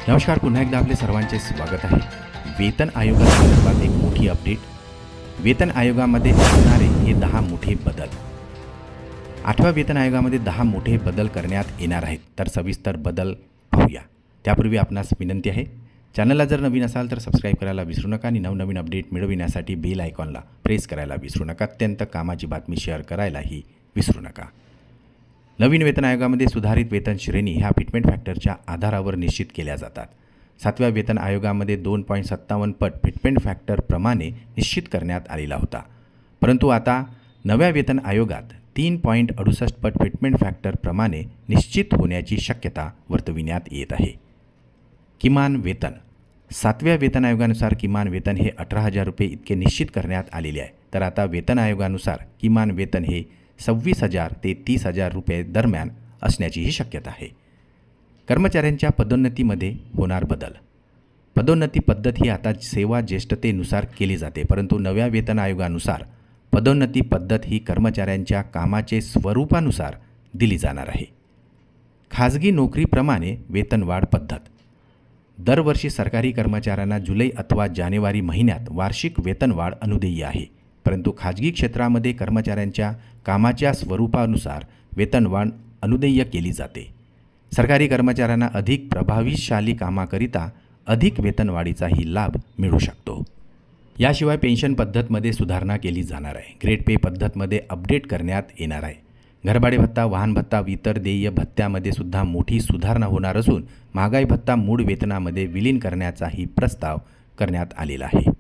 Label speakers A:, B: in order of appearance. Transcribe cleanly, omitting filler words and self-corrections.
A: नमस्कार, पुन्हा एकदा आपले सर्वांचे स्वागत आहे। वेतन आयोगासंदर्भात एक मोठी अपडेट। वेतन आयोगामध्ये असणारे हे 10 मोठे बदल। 8व्या वेतन आयोगामध्ये 10 मोठे बदल करण्यात येणार आहेत। तर सविस्तर बदल पाहूया। त्यापूर्वी आपणास विनंती आहे, चॅनलला जर नवीन असाल तर सबस्क्राईब करायला विसरू नका आणि नवनवीन अपडेट मिळविण्यासाठी बेल आयकॉनला प्रेस करायला विसरू नका। अत्यंत कामाची बातमी शेअर करायलाही विसरू नका। नवीन वेतन आयोगामध्ये सुधारित वेतन श्रेणी ह्या फिटमेंट फॅक्टरच्या आधारावर निश्चित केल्या जातात। 7व्या वेतन आयोगामध्ये 2.57 पट फिटमेंट फॅक्टर प्रमाणे निश्चित करण्यात आलेला होता, परंतु आता नव्या वेतन आयोगात 3.68 पट फिटमेंट फॅक्टर प्रमाणे निश्चित होण्याची शक्यता वर्तविण्यात येत आहे। किमान वेतन 7व्या वेतन आयोगानुसार किमान वेतन हे 18,000 रुपये इतके निश्चित करण्यात आलेले आहे। तर आता वेतन आयोगानुसार किमान वेतन हे 26,000 ते 30,000 रुपये दरम्यान असण्याचीही शक्यता आहे। कर्मचाऱ्यांच्या पदोन्नतीमध्ये होणार बदल। पदोन्नती पद्धत ही आता सेवा ज्येष्ठतेनुसार केली जाते, परंतु नव्या वेतन आयोगानुसार पदोन्नती पद्धत ही कर्मचाऱ्यांच्या कामाचे स्वरूपानुसार दिली जाणार आहे। खाजगी नोकरीप्रमाणे वेतनवाढ पद्धत। दरवर्षी सरकारी कर्मचाऱ्यांना जुलै अथवा जानेवारी महिन्यात वार्षिक वेतनवाढ अनुदेय आहे, परंतु खाजगी क्षेत्रामध्ये कर्मचाऱ्यांच्या कामाच्या स्वरूपानुसार वेतनवाढ अनुदेय केली जाते। सरकारी कर्मचाऱ्यांना अधिक प्रभावशाली कामाकरिता अधिक वेतनवाढीचाही लाभ मिळू शकतो। याशिवाय पेन्शन पद्धतमध्ये सुधारणा केली जाणार आहे। ग्रेड पे पद्धतमध्ये अपडेट करण्यात येणार आहे। घरभाडे भत्ता, वाहन भत्ता, इतर देय भत्त्यामध्ये सुद्धा मोठी सुधारणा होणार असून महागाई भत्ता मूळ वेतनामध्ये विलीन करण्याचाही प्रस्ताव करण्यात आलेला आहे।